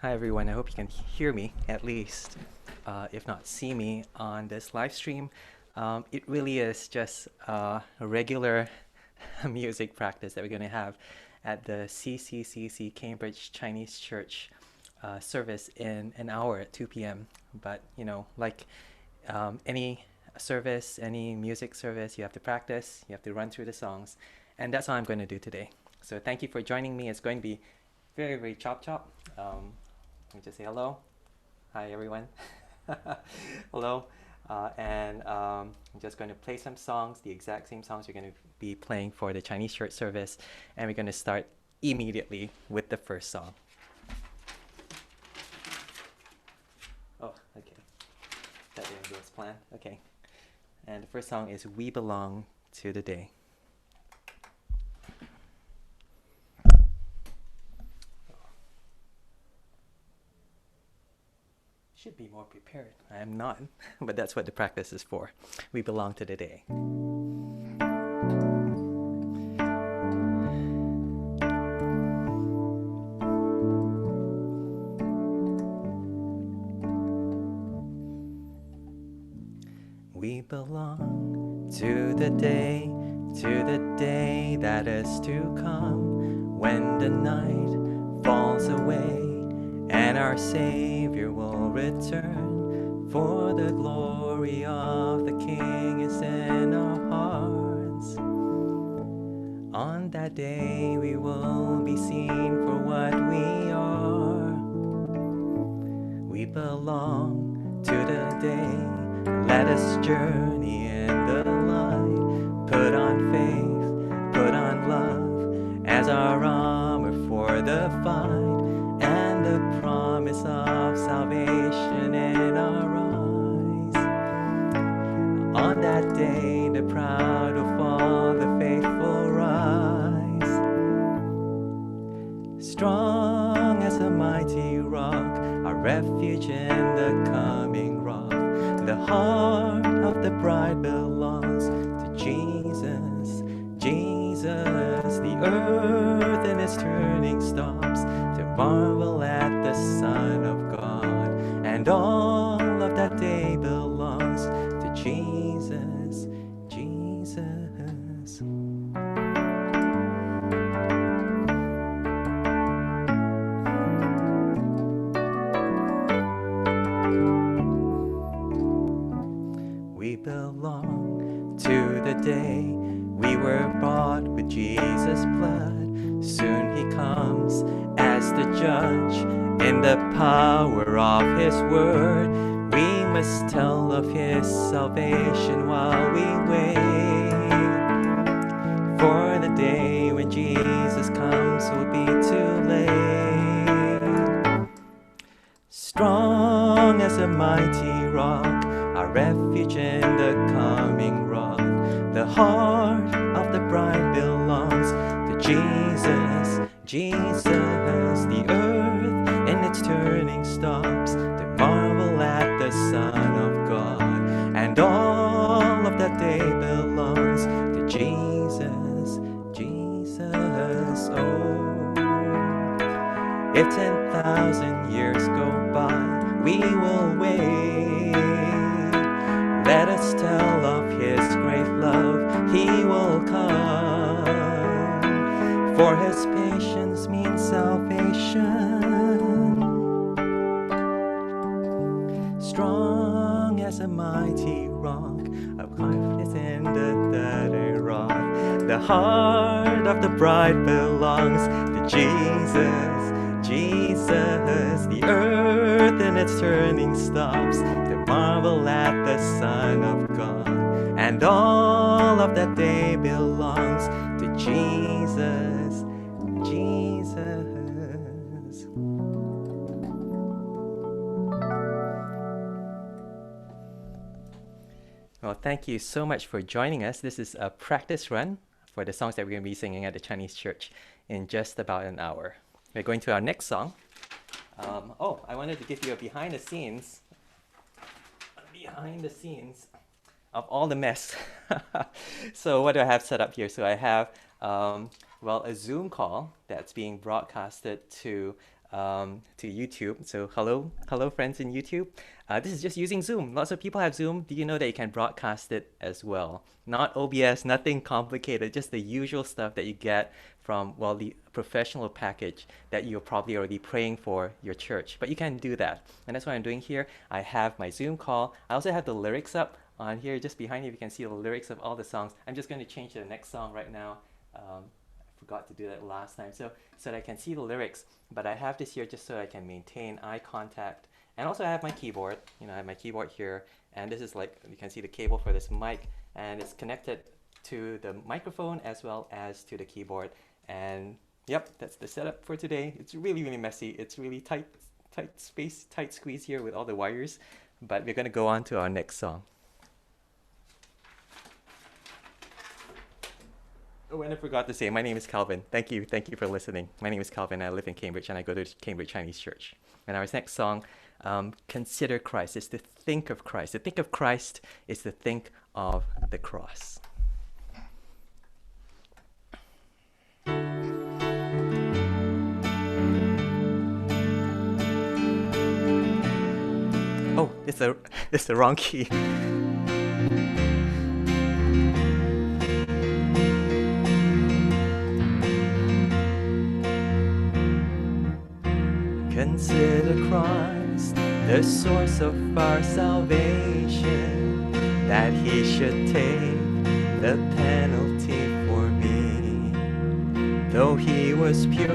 Hi everyone, I hope you can hear me at least, if not see me on this live stream. It really is just a regular music practice that we're going to have at the CCCC Cambridge Chinese Church service in an hour at 2 p.m. But, you know, like any service, any music service, you have to practice, you have to run through the songs, and that's what I'm going to do today. So thank you for joining me. It's going to be very, very chop. Let me just say hello. Hi, everyone. Hello. I'm just going to play some songs, the exact same songs we're going to be playing for the Chinese church service. And we're going to start immediately with the first song. Oh, okay. That didn't go as planned. Okay. And the first song is We Belong to the Day. Should be more prepared. I am not, but that's what the practice is for. We belong to the day. We belong to the day that is to come, when the night falls away and our Savior will return, for the glory of the King is in our hearts. On that day we will be seen for what we are. We belong to the day. Let us journey in the light. Put on faith, put on love as our armor for the fight, and the promise of salvation in our eyes. On that day, the proud will fall, the faithful rise. Strong as a mighty rock, our refuge in the coming wrath. The heart of the bride belongs to Jesus, Jesus. The earth in its turning stops to marvel at the Son of God, and all of that day belongs to Jesus, Jesus. We belong to the day we were bought with Jesus' blood. Soon he comes as the judge in the power of his word. We must tell of his salvation while we wait. For the day when Jesus comes will be too late. Strong as a mighty rock, our refuge in the coming wrath. The heart of the bride belongs to Jesus, Jesus. The earth in its turning stops to marvel at the Son of God, and all of that day belongs to Jesus, Jesus. Oh, if 10,000 years go by, we will wait. Let us tell of his great love, he will come. For his patience means salvation. Strong as a mighty rock, our confidence in the third rod. The heart of the bride belongs to Jesus, Jesus. The earth in its turning stops to marvel at the Son of God, and all of that day belongs to Jesus, Jesus. Well, thank you so much for joining us. This is a practice run for the songs that we're going to be singing at the Chinese church in just about an hour. We're going to our next song. I wanted to give you a behind the scenes of all the mess. So what do I have set up here? So I have, a Zoom call that's being broadcasted to to YouTube. So hello friends in YouTube. This is just using Zoom. Lots of people have Zoom. Do you know that you can broadcast it as well? Not OBS, nothing complicated, just the usual stuff that you get from, well, the professional package that you're probably already praying for your church. But you can do that. And that's what I'm doing here. I have my Zoom call. I also have the lyrics up on here just behind you. You can see the lyrics of all the songs. I'm just going to change to the next song right now. I forgot to do that last time. So that I can see the lyrics. But I have this here just so I can maintain eye contact. And also I have my keyboard. I have my keyboard here. And this is like, you can see the cable for this mic. And it's connected to the microphone as well as to the keyboard. And yep, that's the setup for today. It's really, really messy. It's really tight space, tight squeeze here with all the wires. But we're going to go on to our next song. Oh, and I forgot to say, my name is Calvin. Thank you for listening. My name is Calvin. I live in Cambridge and I go to Cambridge Chinese Church. And our next song, Consider Christ, is to think of Christ. To think of Christ is to think of the cross. Oh, it's the wrong key. Consider Christ, the source of our salvation, that he should take the penalty for me. Though he was pure,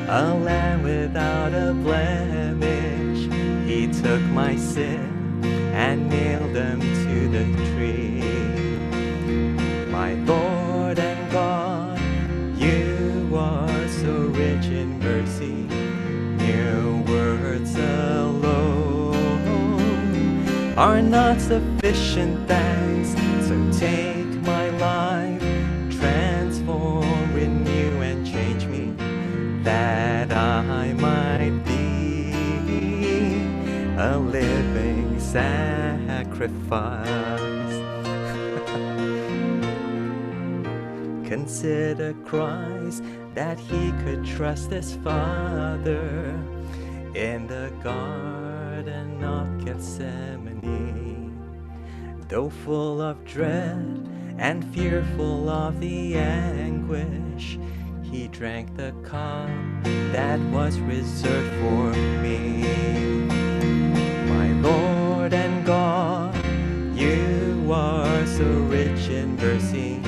a lamb without a blemish, he took my sin and nailed them to the tree. My Lord and God, you are so rich in mercy. Mere words alone are not sufficient thanks. So take my life, transform, renew, and change me, that I might be a living sacrifice. Consider Christ, that he could trust his Father in the Garden of Gethsemane. Though full of dread and fearful of the anguish, he drank the cup that was reserved for me. My Lord and God, you are so rich in mercy.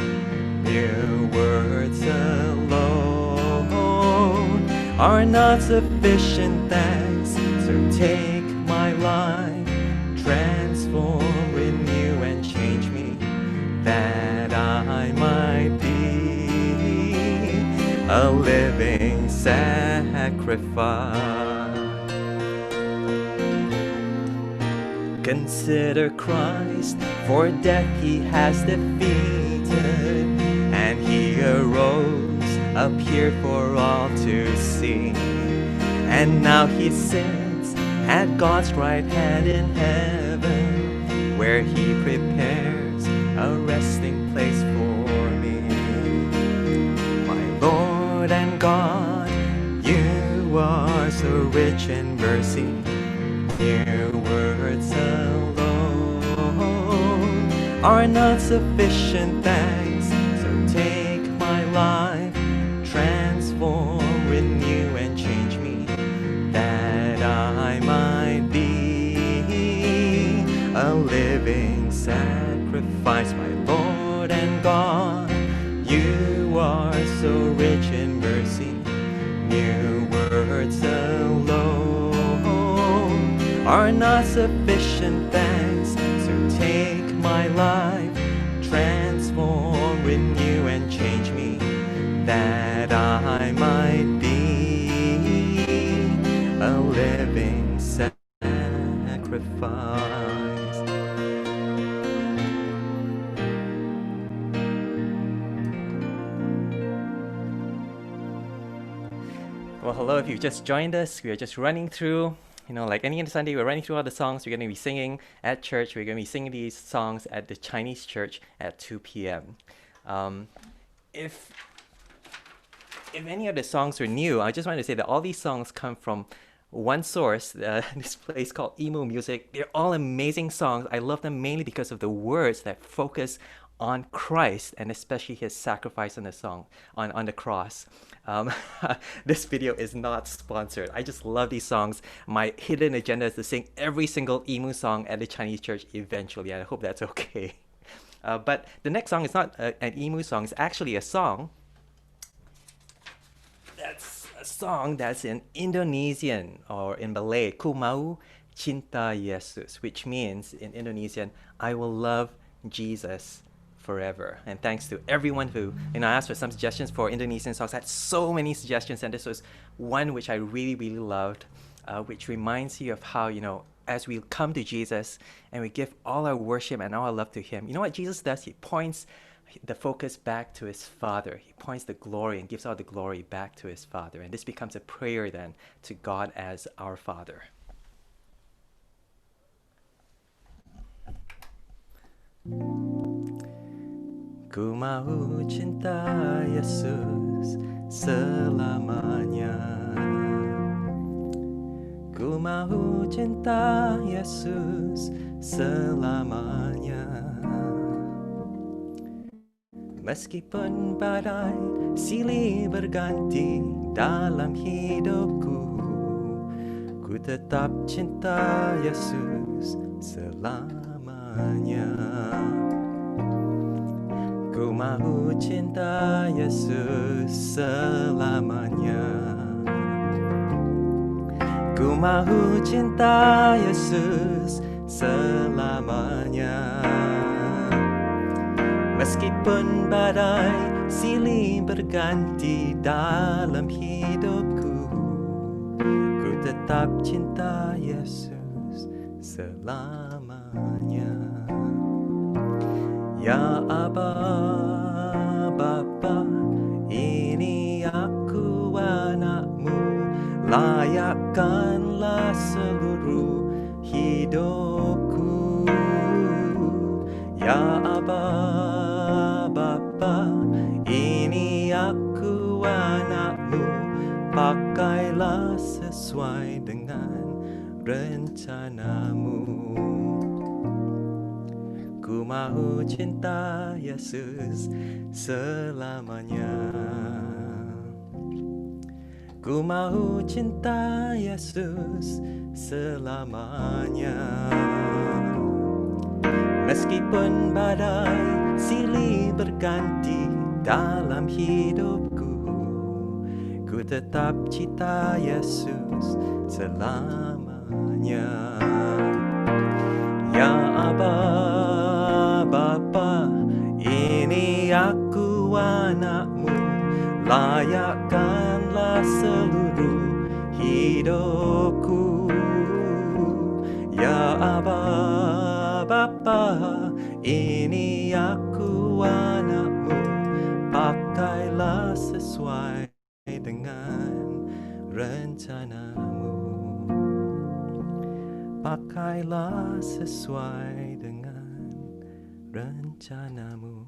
Mere words alone are not sufficient thanks. So take my life, transform, renew, and change me, that I might be a living sacrifice. Consider Christ, for death he has defeated, and he arose, appeared for all to see. And now he sits at God's right hand in heaven, where he prepares a resting place for me. My Lord and God, you are so rich in mercy. Mere words alone are not sufficient thanks. So take my life, transform, renew, and change me, that I might be a living sacrifice. My Lord and God, you are so rich in mercy. Mere words alone are not sufficient thanks. So take my life, transform, renew, and change me, that I might be a living sacrifice. Well, hello, if you've just joined us, we are just running through, like any other Sunday, we're running through all the songs we're going to be singing at church. We're going to be singing these songs at the Chinese church at 2 p.m. If if any of the songs are new, I just want to say that all these songs come from one source, this place called Emo Music. They're all amazing songs. I love them mainly because of the words that focus on Christ and especially his sacrifice on the song on the cross. Um, this video is not sponsored. I just love these songs. My hidden agenda is to sing every single emu song at the Chinese church eventually, and I hope that's okay. But the next song is not an emu song. It's actually a song that's in Indonesian, or in Malay, Kumau, cinta Yesus, which means in Indonesian, I will love Jesus forever. And thanks to everyone who asked for some suggestions for Indonesian songs. I had so many suggestions, and this was one which I really, really loved, which reminds you of how, as we come to Jesus and we give all our worship and all our love to him, you know what Jesus does? He points the focus back to his Father. He points the glory and gives all the glory back to his Father. And this becomes a prayer then to God as our Father. Ku mau cinta Yesus selamanya. Ku mau cinta Yesus selamanya. Meskipun badai silih berganti dalam hidupku, ku tetap cinta Yesus selamanya. Ku mau cinta Yesus selamanya. Ku mau cinta Yesus selamanya. Meskipun badai silih berganti dalam hidupku, ku tetap cinta Yesus selamanya. Ya Aba, Bapa, ini aku anakmu, layakkanlah seluruh hidupku. Ya Aba, Bapa, ini aku anakmu, pakailah sesuai dengan rencanamu. Ku mau cinta Yesus selamanya. Ku mau cinta Yesus selamanya. Meskipun badai silih berganti dalam hidupku, ku tetap cinta Yesus selamanya. Ya Aba, Bapa, ini aku anakmu, layakkanlah seluruh hidupku. Ya Aba, Bapa, ini aku anakmu, pakailah sesuai dengan rencanamu. Pakailah sesuai dengan rencanamu.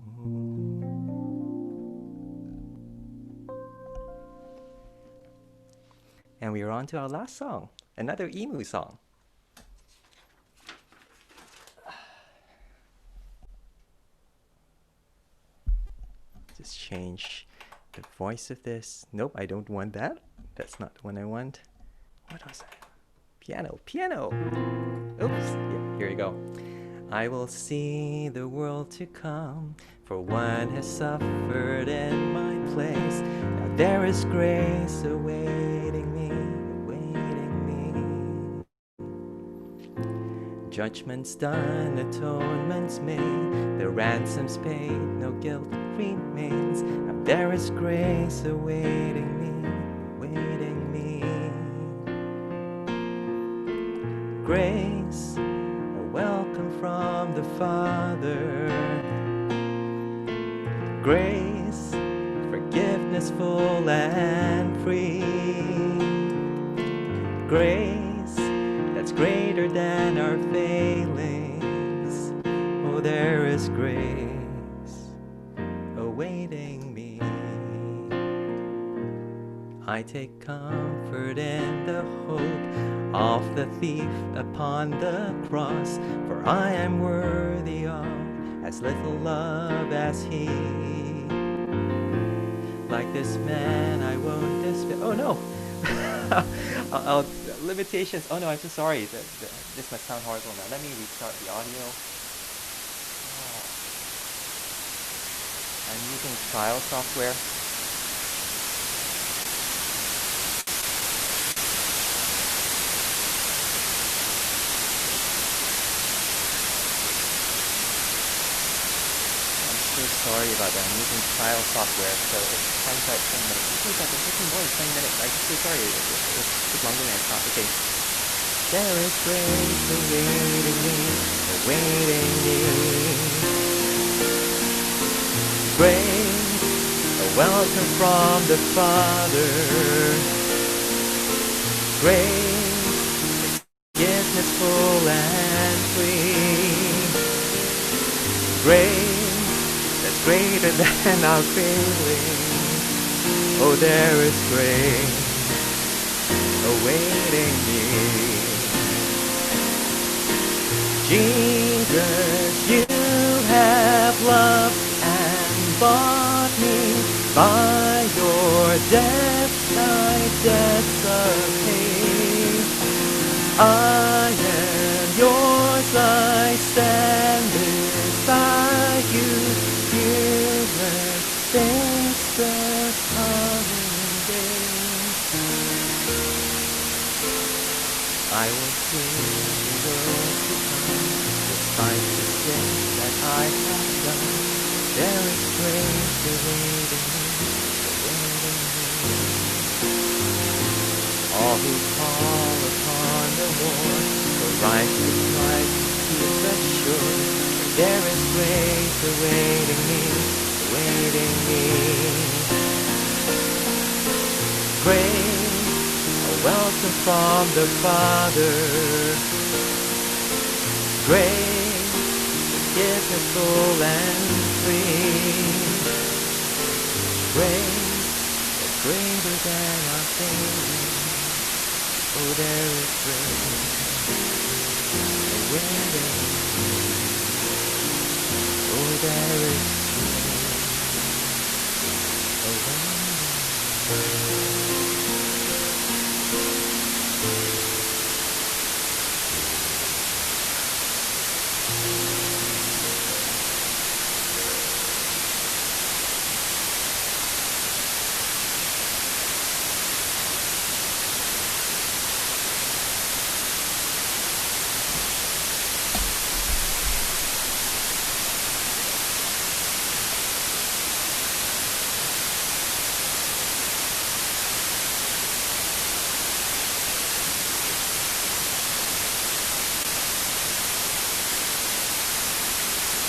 And we are on to our last song, another emu song. Just change the voice of this. Nope, I don't want that. That's not the one I want. What was that? Piano. Oops, yeah, here we go. I will see the world to come, for one has suffered in my place. Now there is grace awaiting me. Judgment's done, atonement's made, the ransom's paid, no guilt remains. Now there is grace awaiting me, waiting me. Grace, a welcome from the Father. Grace, forgiveness full and free. Grace that's greater than our failings. Oh, there is grace awaiting me. I take comfort in the hope of the thief upon the cross, for I am worthy of as little love as he. Like this man, I won't despair. Oh no! Limitations. Oh no, I'm so sorry. This must sound horrible now. Let me restart the audio. Oh. I'm using trial software. I'm so sorry about that. I'm using trial software, so it times out 10 minutes. It seems like it's taking more than 20 minutes. I'm so sorry. It took longer than I thought. Okay. There is grace awaiting me, awaiting me. Grace, a welcome from the Father. Grace, forgiveness full and free. Grace that's greater than our failing. Oh, there is grace awaiting me. Jesus, you have loved and bought me by your death, thy debts are paid. I am yours, I stand beside you, fearless, face the coming day. I will sing the world to come, despite the sin that I have done. There is grace awaiting me, awaiting me. All who call upon the Lord, for righteous life keeps us sure. There is grace awaiting me, awaiting me. Grace, a welcome from the Father. Grace, forgiveness full and free. Grace, that's greater than our failing. Oh, there is grace awaiting. Oh, there is grace awaiting.